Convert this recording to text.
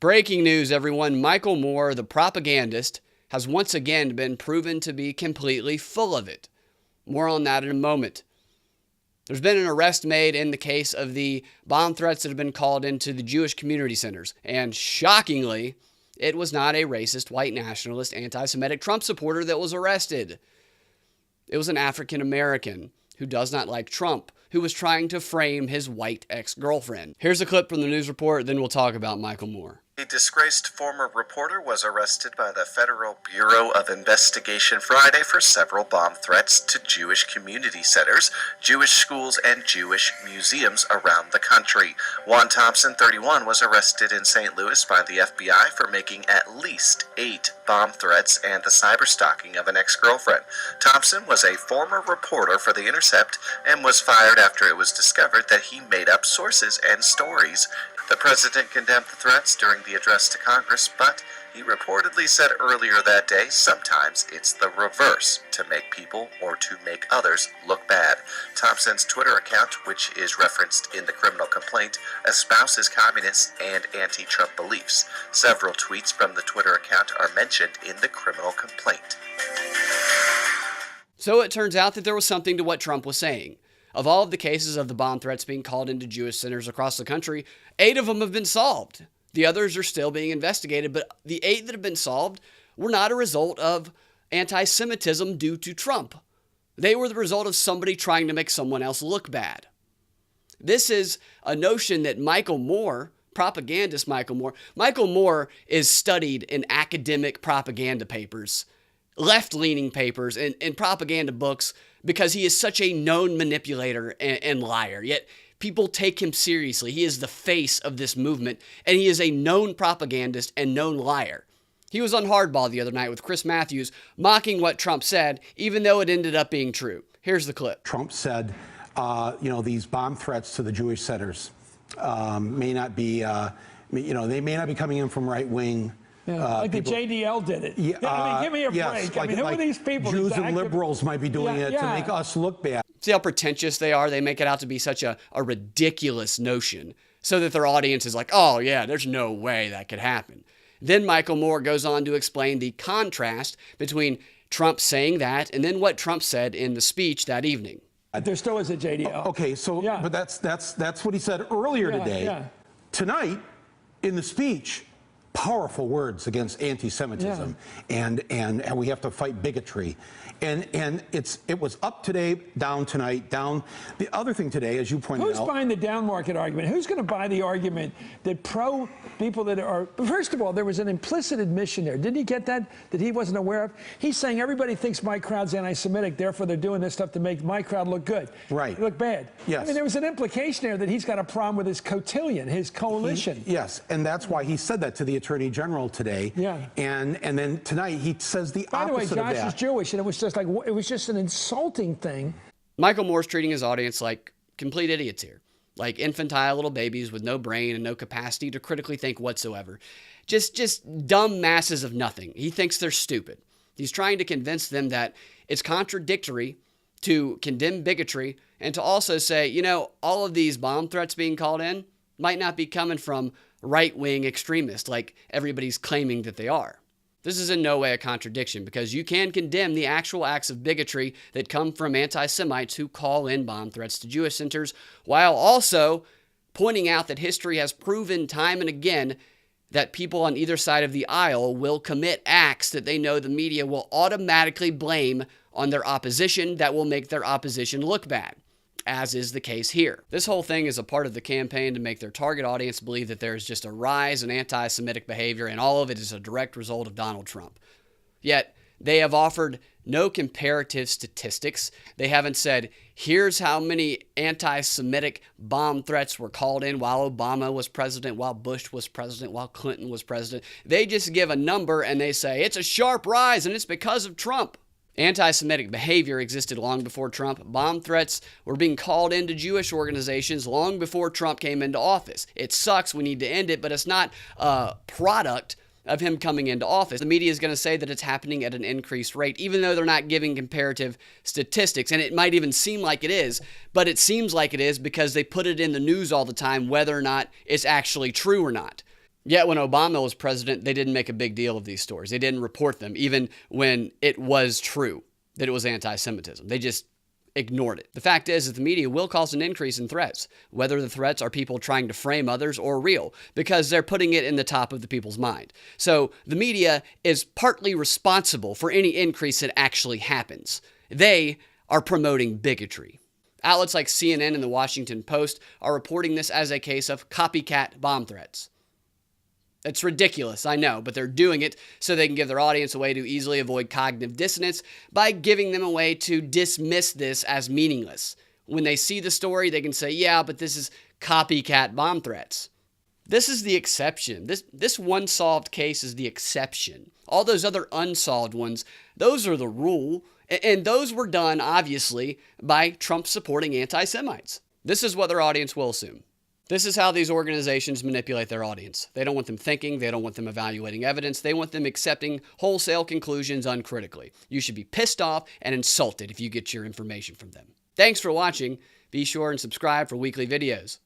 Breaking news, everyone. Micheal Moore, the propagandist, has once again been proven to be completely full of it. More on that in a moment. There's been an arrest made in the case of the bomb threats that have been called into the Jewish community centers. And shockingly, it was not a racist, white nationalist, anti-Semitic Trump supporter that was arrested. It was an African American who does not like Trump, who was trying to frame his white ex-girlfriend. Here's a clip from the news report, then we'll talk about Micheal Moore. A disgraced former reporter was arrested by the Federal Bureau of Investigation Friday for several bomb threats to Jewish community centers, Jewish schools, and Jewish museums around the country. Juan Thompson, 31, was arrested in St. Louis by the FBI for making at least 8 bomb threats and the cyberstalking of an ex-girlfriend. Thompson was a former reporter for The Intercept and was fired after it was discovered that he made up sources and stories. The president condemned the threats during the address to Congress, but he reportedly said earlier that day, sometimes it's the reverse, to make people or to make others look bad. Thompson's Twitter account, which is referenced in the criminal complaint, espouses communist and anti-Trump beliefs. Several tweets from the Twitter account are mentioned in the criminal complaint. So it turns out that there was something to what Trump was saying. Of all of the cases of the bomb threats being called into Jewish centers across the country, 8 of them have been solved. The others are still being investigated, but the 8 that have been solved were not a result of anti-Semitism due to Trump. They were the result of somebody trying to make someone else look bad. This is a notion that Micheal Moore, propagandist Micheal Moore is studied in academic propaganda papers, left-leaning papers, and propaganda books, because he is such a known manipulator and liar. Yet people take him seriously. He is the face of this movement, and he is a known propagandist and known liar. He was on Hardball the other night with Chris Mathews, mocking what Trump said, even though it ended up being true. Here's the clip. Trump said, these bomb threats to the Jewish centers may not be, they may not be coming in from right-wing. Like people, the JDL did it. Give me a break. Like, who are these people? Jews and liberals might be doing it to make us look bad. See how pretentious they are? They make it out to be such a ridiculous notion so that their audience is like, oh yeah, there's no way that could happen. Then Micheal Moore goes on to explain the contrast between Trump saying that and then what Trump said in the speech that evening. There still is a JDL. Okay, so but that's what he said earlier today. Tonight, in the speech, powerful words against anti-Semitism, and we have to fight bigotry, and it was up today, down tonight, down. The other thing today, as you pointed out, who's buying the down market argument? Who's going to buy the argument that pro people that are? First of all, there was an implicit admission there. Didn't he get that he wasn't aware of? He's saying everybody thinks my crowd's anti-Semitic, therefore they're doing this stuff to make my crowd look good, look bad. Yes. I mean, there was an implication there that he's got a problem with his cotillion, his coalition. Yes, and that's why he said that to the Attorney General today. And then tonight he says the opposite of that. By the way, Josh is Jewish, and it was just an insulting thing. Micheal Moore's treating his audience like complete idiots here, like infantile little babies with no brain and no capacity to critically think whatsoever. Just dumb masses of nothing. He thinks they're stupid. He's trying to convince them that it's contradictory to condemn bigotry and to also say, all of these bomb threats being called in might not be coming from right-wing extremists like everybody's claiming that they are. This is in no way a contradiction, because you can condemn the actual acts of bigotry that come from anti-Semites who call in bomb threats to Jewish centers, while also pointing out that history has proven time and again that people on either side of the aisle will commit acts that they know the media will automatically blame on their opposition that will make their opposition look bad, as is the case here. This whole thing is a part of the campaign to make their target audience believe that there is just a rise in anti-Semitic behavior, and all of it is a direct result of Donald Trump. Yet, they have offered no comparative statistics. They haven't said, here's how many anti-Semitic bomb threats were called in while Obama was president, while Bush was president, while Clinton was president. They just give a number and they say, it's a sharp rise and it's because of Trump. Anti-Semitic behavior existed long before Trump. Bomb threats were being called into Jewish organizations long before Trump came into office. It sucks. We need to end it, but it's not a product of him coming into office. The media is going to say that it's happening at an increased rate, even though they're not giving comparative statistics. And it might even seem like it is, but it seems like it is because they put it in the news all the time, whether or not it's actually true or not. Yet when Obama was president, they didn't make a big deal of these stories. They didn't report them, even when it was true that it was anti-Semitism. They just ignored it. The fact is that the media will cause an increase in threats, whether the threats are people trying to frame others or real, because they're putting it in the top of the people's mind. So the media is partly responsible for any increase that actually happens. They are promoting bigotry. Outlets like CNN and the Washington Post are reporting this as a case of copycat bomb threats. It's ridiculous, I know, but they're doing it so they can give their audience a way to easily avoid cognitive dissonance by giving them a way to dismiss this as meaningless. When they see the story, they can say, yeah, but this is copycat bomb threats. This is the exception. This one solved case is the exception. All those other unsolved ones, those are the rule. And those were done, obviously, by Trump-supporting anti-Semites. This is what their audience will assume. This is how these organizations manipulate their audience. They don't want them thinking. They don't want them evaluating evidence. They want them accepting wholesale conclusions uncritically. You should be pissed off and insulted if you get your information from them. Thanks for watching. Be sure and subscribe for weekly videos.